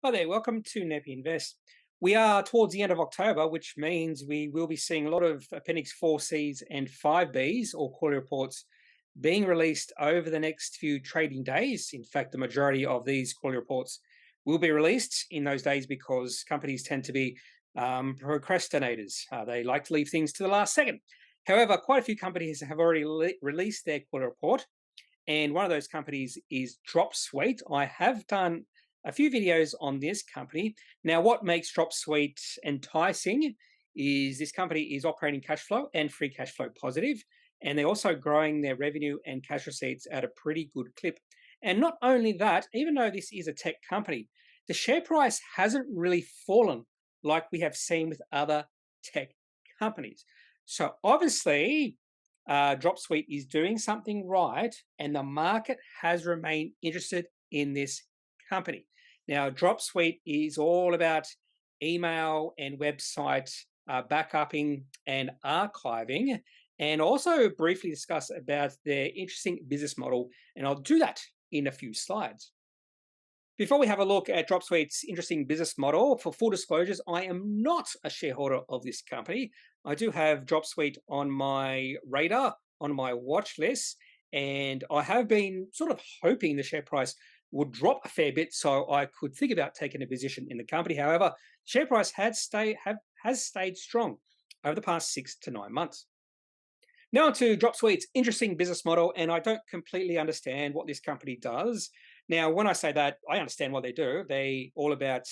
Hi there, welcome to Kneppy Invest. We are towards the end of October, which means we will be seeing a lot of Appendix 4Cs and 5Bs, or quarterly reports, being released over the next few trading days. In fact, the majority of these quarterly reports will be released in those days because companies tend to be procrastinators. They like to leave things to the last second. However, quite a few companies have already released their quarterly report, and one of those companies is Dropsuite. I have done a few videos on this company. Now, what makes Dropsuite enticing is this company is operating cash flow and free cash flow positive, and they're also growing their revenue and cash receipts at a pretty good clip. And not only that, even though this is a tech company, the share price hasn't really fallen like we have seen with other tech companies. So obviously, Dropsuite is doing something right, and the market has remained interested in this company. Now, Dropsuite is all about email and website backupping and archiving, and also briefly discuss about their interesting business model, and I'll do that in a few slides. Before we have a look at Dropsuite's interesting business model, for full disclosures, I am not a shareholder of this company. I do have Dropsuite on my radar, on my watch list, and I have been sort of hoping the share price would drop a fair bit so I could think about taking a position in the company. However, share price has stayed strong over the past 6 to 9 months. Now to Dropsuite's interesting business model, and I don't completely understand what this company does. Now, when I say that, I understand what they do. They all about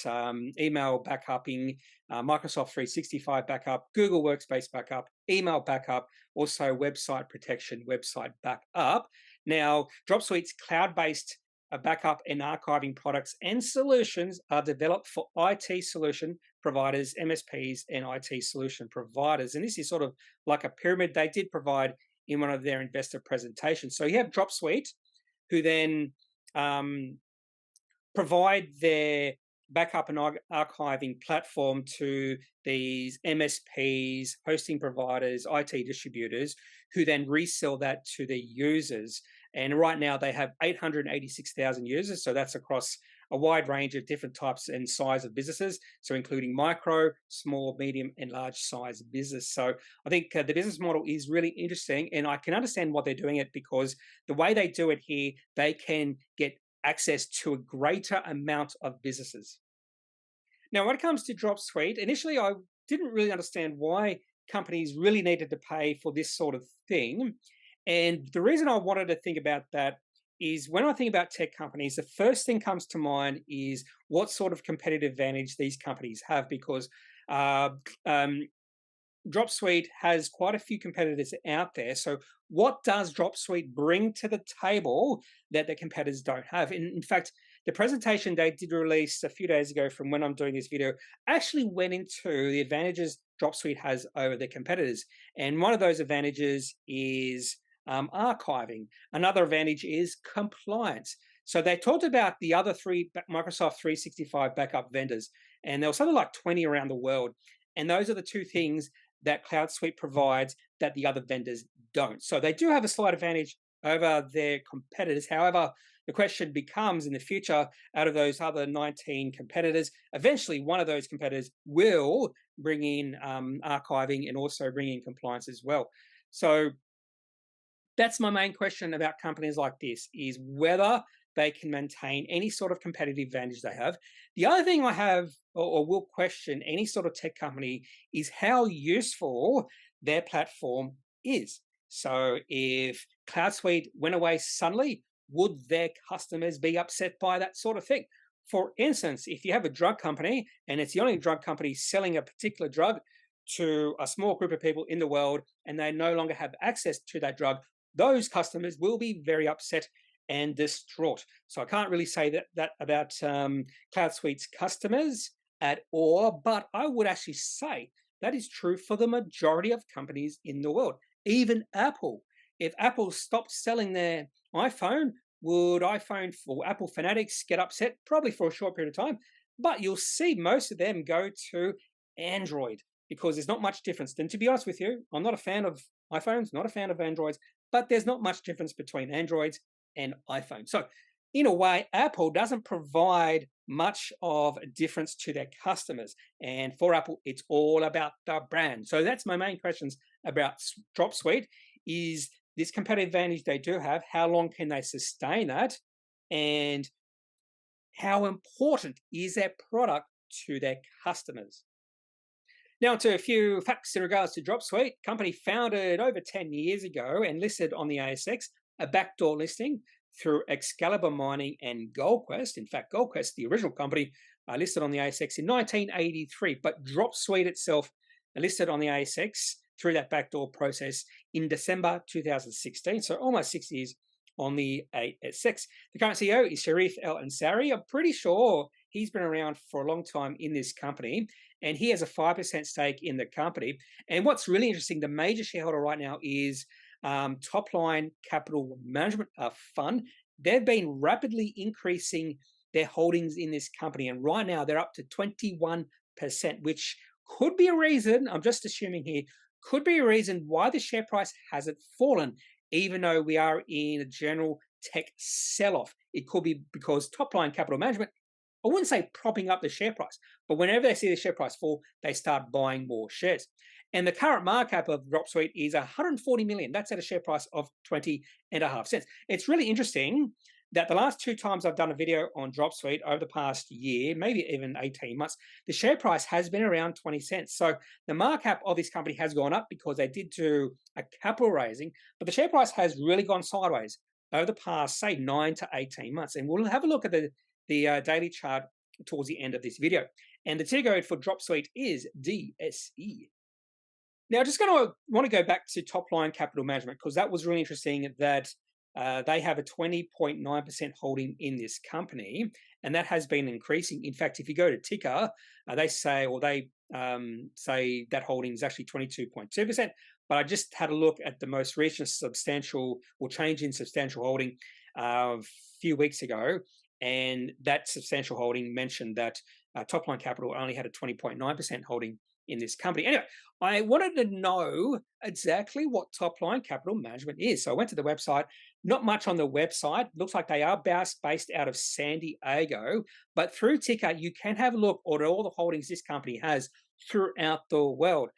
email backupping, Microsoft 365 backup, Google Workspace backup, email backup, also website protection, website backup. Now, Dropsuite's cloud-based backup and archiving products and solutions are developed for IT solution providers, MSPs, and IT solution providers. And this is sort of like a pyramid they did provide in one of their investor presentations. So you have Dropsuite, who then provide their backup and archiving platform to these MSPs, hosting providers, IT distributors, who then resell that to their users. And right now they have 886,000 users. So that's across a wide range of different types and size of businesses. So including micro, small, medium, and large size business. So I think the business model is really interesting, and I can understand why they're doing it, because the way they do it here, they can get access to a greater amount of businesses. Now, when it comes to Dropsuite, initially I didn't really understand why companies really needed to pay for this sort of thing. And the reason I wanted to think about that is when I think about tech companies, the first thing comes to mind is what sort of competitive advantage these companies have, because uh, um, Dropsuite has quite a few competitors out there. So what does Dropsuite bring to the table that the competitors don't have? In fact, the presentation they did release a few days ago from when I'm doing this video actually went into the advantages Dropsuite has over their competitors. And one of those advantages is archiving. Another advantage is compliance. So they talked about the other three Microsoft 365 backup vendors, and there was something like 20 around the world. And those are the two things that CloudSuite provides that the other vendors don't. So they do have a slight advantage over their competitors. However, the question becomes in the future, out of those other 19 competitors, eventually one of those competitors will bring in archiving and also bring in compliance as well. So that's my main question about companies like this, is whether they can maintain any sort of competitive advantage they have. The other thing I have or will question any sort of tech company is how useful their platform is. So if CloudSuite went away suddenly, would their customers be upset by that sort of thing? For instance, if you have a drug company and it's the only drug company selling a particular drug to a small group of people in the world, and they no longer have access to that drug, those customers will be very upset and distraught. So I can't really say that about CloudSuite's customers at all, but I would actually say that is true for the majority of companies in the world, even Apple. If Apple stopped selling their iPhone, would iPhone for Apple fanatics get upset? Probably for a short period of time, but you'll see most of them go to Android, because there's not much difference. And to be honest with you, I'm not a fan of iPhones, not a fan of Androids, but there's not much difference between Androids and iPhones. So in a way, Apple doesn't provide much of a difference to their customers. And for Apple, it's all about the brand. So that's my main questions about Dropsuite is this competitive advantage they do have, how long can they sustain that? And how important is their product to their customers? Now, to a few facts in regards to Dropsuite, company founded over 10 years ago and listed on the ASX, a backdoor listing through Excalibur Mining and GoldQuest. In fact, GoldQuest, the original company, listed on the ASX in 1983, but Dropsuite itself listed on the ASX through that backdoor process in December 2016, so almost 6 years on the ASX. The current CEO is Sharif El Ansari. I'm pretty sure he's been around for a long time in this company, and he has a 5% stake in the company. And what's really interesting, the major shareholder right now is Topline Capital Management Fund. They've been rapidly increasing their holdings in this company, and right now they're up to 21%, which could be a reason, I'm just assuming here, could be a reason why the share price hasn't fallen, even though we are in a general tech sell-off. It could be because Topline Capital Management, I wouldn't say propping up the share price, but whenever they see the share price fall, they start buying more shares. And the current market cap of Dropsuite is 140 million. That's at a share price of 20.5 cents. It's really interesting that the last 2 times I've done a video on Dropsuite over the past year, maybe even 18 months, the share price has been around 20 cents. So the market cap of this company has gone up because they did do a capital raising, but the share price has really gone sideways over the past, say, 9 to 18 months. And we'll have a look at the daily chart towards the end of this video. And the ticker code for Dropsuite is DSE. Now, I'm just want to go back to Topline Capital Management because that was really interesting that they have a 20.9% holding in this company, and that has been increasing. In fact, if you go to ticker, they say that holding is actually 22.2%. But I just had a look at the most recent substantial or change in substantial holding a few weeks ago, and that substantial holding mentioned that Topline Capital only had a 20.9% holding in this company. Anyway, I wanted to know exactly what Topline Capital Management is. So I went to the website, not much on the website. Looks like they are based out of San Diego, but through ticker, you can have a look at all the holdings this company has throughout the world.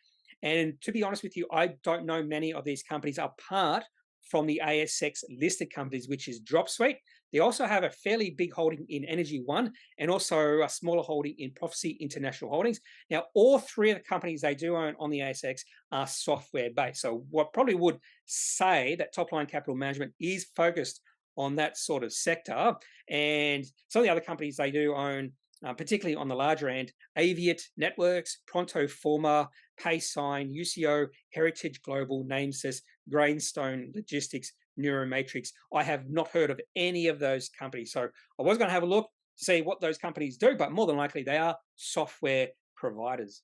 And to be honest with you, I don't know many of these companies apart from the ASX listed companies, which is Dropsuite. They also have a fairly big holding in Energy One and also a smaller holding in Prophecy International Holdings. Now, all 3 of the companies they do own on the ASX are software based. So what probably would say that Topline Capital Management is focused on that sort of sector. And some of the other companies they do own, particularly on the larger end, Aviat Networks, Pronto Forma, PaySign, UCO, Heritage Global, Namesys, Grainstone Logistics, Neuromatrix. I have not heard of any of those companies. So I was going to have a look to see what those companies do, but more than likely they are software providers.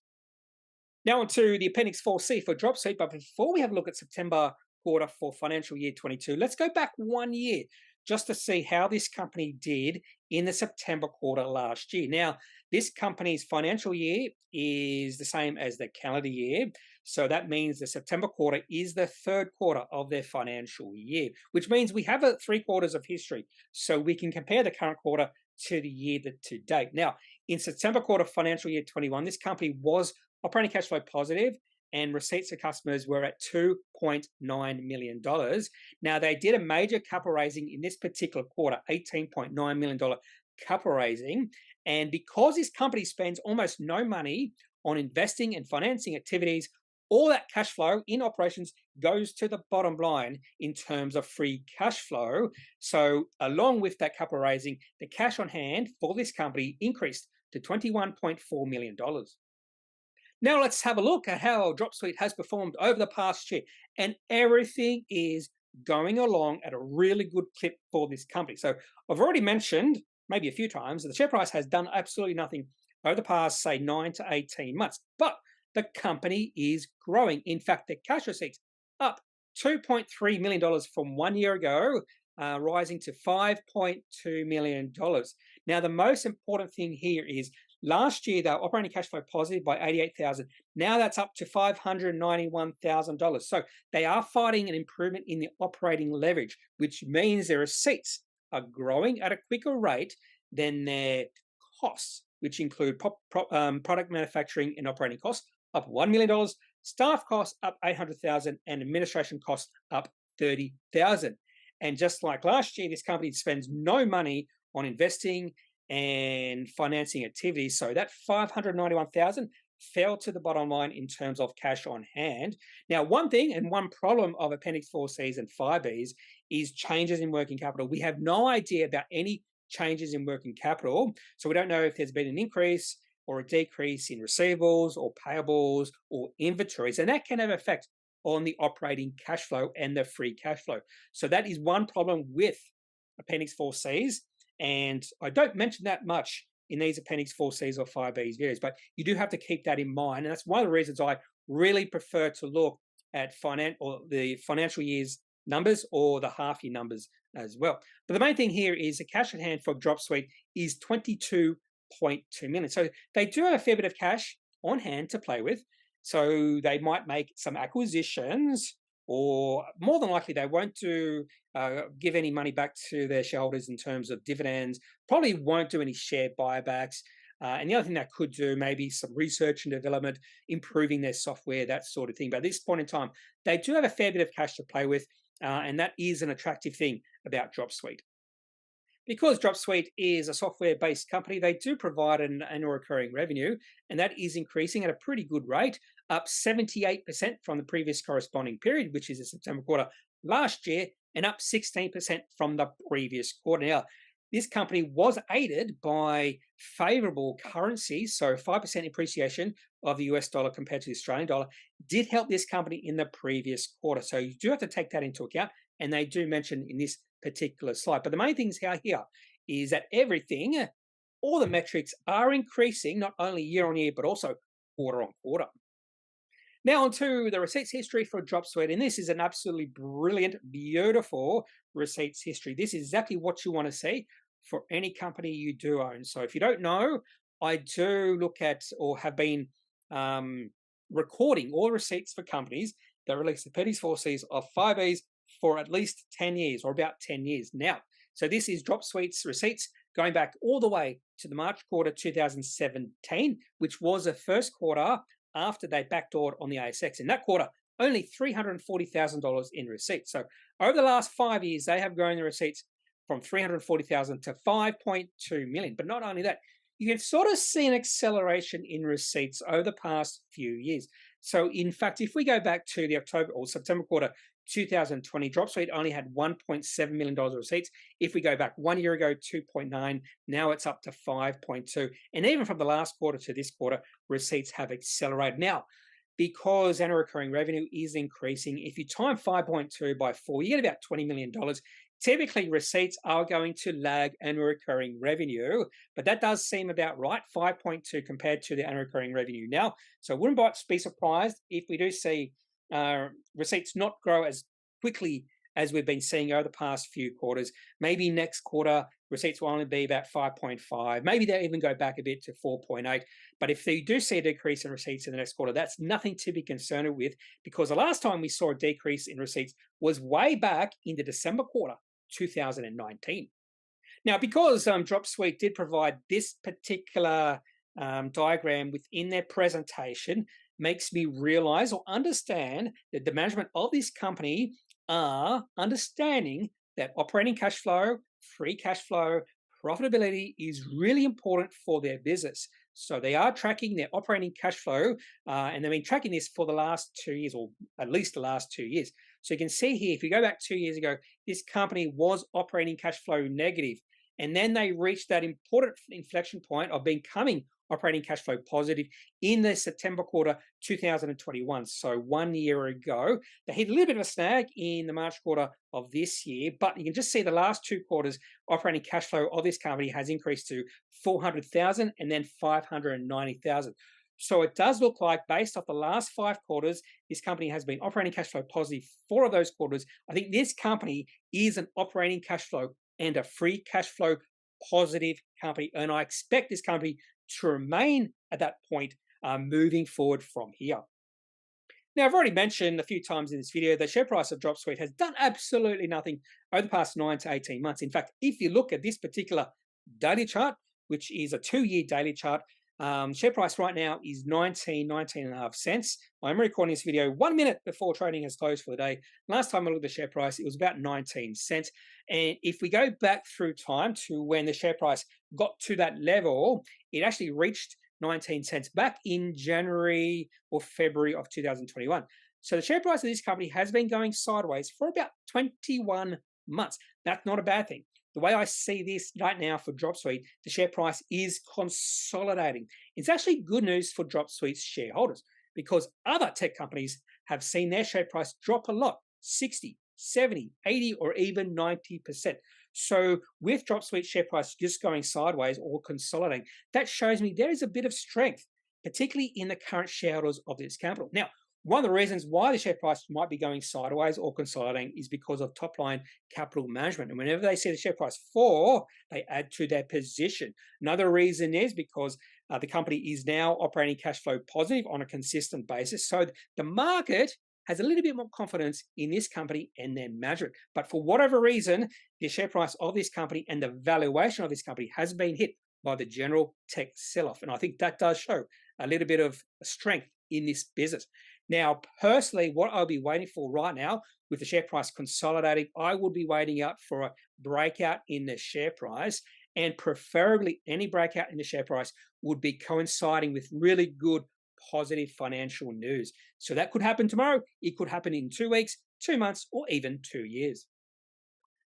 Now on to the Appendix 4C for Dropsuite. But before we have a look at September quarter for financial year 22, let's go back 1 year just to see how this company did in the September quarter last year. Now, this company's financial year is the same as the calendar year. So that means the September quarter is the 3rd quarter of their financial year, which means we have 3 quarters of history. So we can compare the current quarter to the year to date. Now, in September quarter financial year 21, this company was operating cash flow positive and receipts to customers were at $2.9 million. Now, they did a major capital raising in this particular quarter, $18.9 million capital raising. And because this company spends almost no money on investing and financing activities, all that cash flow in operations goes to the bottom line in terms of free cash flow. So along with that capital raising, the cash on hand for this company increased to $21.4 million. Now let's have a look at how Dropsuite has performed over the past year. And everything is going along at a really good clip for this company. So I've already mentioned, maybe a few times, that the share price has done absolutely nothing over the past, say, 9 to 18 months. But the company is growing. In fact, the cash receipts up $2.3 million from 1 year ago, rising to $5.2 million. Now, the most important thing here is last year, they were operating cash flow positive by $88,000. Now that's up to $591,000. So they are finding an improvement in the operating leverage, which means their receipts are growing at a quicker rate than their costs, which include product manufacturing and operating costs up $1 million, staff costs up $800,000, and administration costs up $30,000. And just like last year, this company spends no money on investing and financing activities. So that $591,000 fell to the bottom line in terms of cash on hand. Now, one thing and one problem of Appendix 4Cs and 5Bs is changes in working capital. We have no idea about any changes in working capital. So we don't know if there's been an increase or a decrease in receivables or payables or inventories. And that can have an effect on the operating cash flow and the free cash flow. So that is one problem with Appendix 4Cs. And I don't mention that much in these Appendix 4Cs or 5Bs videos, but you do have to keep that in mind. And that's one of the reasons I really prefer to look at the financial year's numbers or the half year numbers as well. But the main thing here is the cash at hand for Dropsuite is $22.2 million. So they do have a fair bit of cash on hand to play with. So they might make some acquisitions, or more than likely they won't give any money back to their shareholders in terms of dividends, probably won't do any share buybacks. And the other thing that could do, maybe some research and development, improving their software, that sort of thing. But at this point in time, they do have a fair bit of cash to play with, and that is an attractive thing about Dropsuite. Because Dropsuite is a software-based company, they do provide an annual recurring revenue, and that is increasing at a pretty good rate, up 78% from the previous corresponding period, which is the September quarter last year, and up 16% from the previous quarter. Now, this company was aided by favorable currencies, so 5% appreciation of the US dollar compared to the Australian dollar did help this company in the previous quarter. So you do have to take that into account, and they do mention in this particular slide. But the main thing here is that all the metrics are increasing, not only year on year, but also quarter on quarter. Now onto the receipts history for Dropsuite, and this is an absolutely brilliant, beautiful receipts history. This is exactly what you want to see for any company you do own. So if you don't know, I do look at or have been recording all receipts for companies that release the Appendix 4Cs of 5Bs for at least 10 years or about 10 years now. So this is Dropsuite's receipts going back all the way to the March quarter 2017, which was the first quarter after they backdoored on the ASX. In that quarter, only $340,000 in receipts. So over the last 5 years, they have grown the receipts from $340,000 to $5.2 million. But not only that, you can sort of see an acceleration in receipts over the past few years. So in fact, if we go back to the October or September quarter 2020, Dropsuite only had $1.7 million receipts. If we go back 1 year ago, 2.9, now it's up to 5.2. And even from the last quarter to this quarter, receipts have accelerated. Now, because annual recurring revenue is increasing, if you time 5.2 by 4, you get about $20 million. Typically, receipts are going to lag annual recurring revenue, but that does seem about right, 5.2 compared to the annual recurring revenue now. So I wouldn't be surprised if we do see receipts not grow as quickly as we've been seeing over the past few quarters. Maybe next quarter, receipts will only be about 5.5. Maybe they'll even go back a bit to 4.8. But if they do see a decrease in receipts in the next quarter, that's nothing to be concerned with, because the last time we saw a decrease in receipts was way back in the December quarter 2019. Now, because Dropsuite did provide this particular diagram within their presentation, makes me realize or understand that the management of this company are understanding that operating cash flow, free cash flow, profitability is really important for their business. So they are tracking their operating cash flow, and they've been tracking this for the last 2 years, or at least the last 2 years. So you can see here, if you go back 2 years ago, this company was operating cash flow negative. And then they reached that important inflection point of becoming operating cash flow positive in the September quarter 2021. So 1 year ago, they hit a little bit of a snag in the March quarter of this year, but you can just see the last 2 quarters operating cash flow of this company has increased to $400,000 and then $590,000. So it does look like, based off the last 5 quarters, this company has been operating cash flow positive 4 of those quarters. I think this company is an operating cash flow and a free cash flow positive company, and I expect this company to remain at that point moving forward from here. Now, I've already mentioned a few times in this video, the share price of Dropsuite has done absolutely nothing over the past 9 to 18 months. In fact, if you look at this particular daily chart, which is a 2-year daily chart, share price right now is 19.5 cents. I'm recording this video 1 minute before trading has closed for the day. Last time I looked at the share price, it was about 19 cents. And if we go back through time to when the share price got to that level, it actually reached 19 cents back in January or February of 2021. So the share price of this company has been going sideways for about 21 months. That's not a bad thing. The way I see this right now for Dropsuite, the share price is consolidating. It's actually good news for Dropsuite's shareholders because other tech companies have seen their share price drop a lot, 60, 70, 80, or even 90%. So with Dropsuite share price just going sideways or consolidating, that shows me there is a bit of strength, particularly in the current shareholders of this capital. Now, one of the reasons why the share price might be going sideways or consolidating is because of Topline Capital management. And whenever they see the share price fall, they add to their position. Another reason is because the company is now operating cash flow positive on a consistent basis. So the market has a little bit more confidence in this company and their management. But for whatever reason, the share price of this company and the valuation of this company has been hit by the general tech sell-off. And I think that does show a little bit of strength in this business. Now, personally, what I'll be waiting for right now with the share price consolidating, I will be waiting out for a breakout in the share price, and preferably any breakout in the share price would be coinciding with really good positive financial news. So that could happen tomorrow. It could happen in 2 weeks, 2 months, or even 2 years.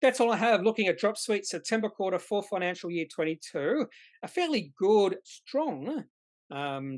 That's all I have looking at Dropsuite September quarter for financial year 22. A fairly good, strong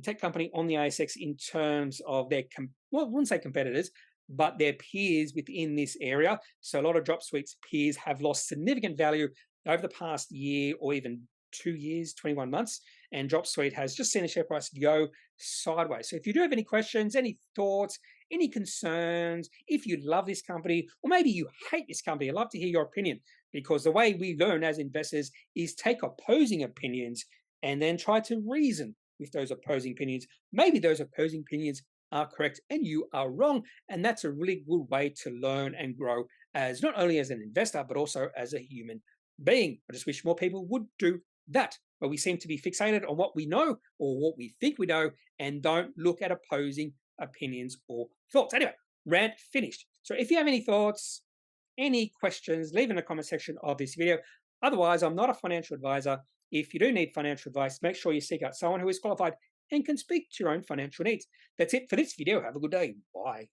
tech company on the ASX in terms of their, well, I wouldn't say competitors, but their peers within this area. So a lot of Dropsuite's peers have lost significant value over the past year or even 2 years, 21 months, and Dropsuite has just seen the share price go sideways. So if you do have any questions, any thoughts, any concerns, if you love this company, or maybe you hate this company, I'd love to hear your opinion, because the way we learn as investors is take opposing opinions and then try to reason with those opposing opinions. Maybe those opposing opinions are correct and you are wrong, and that's a really good way to learn and grow as not only as an investor, but also as a human being. I just wish more people would do that, but we seem to be fixated on what we know or what we think we know and don't look at opposing opinions or thoughts. Anyway, rant finished. So if you have any thoughts, any questions, leave in the comment section of this video. Otherwise, I'm not a financial advisor. If you do need financial advice, make sure you seek out someone who is qualified and can speak to your own financial needs. That's it for this video. Have a good day. Bye.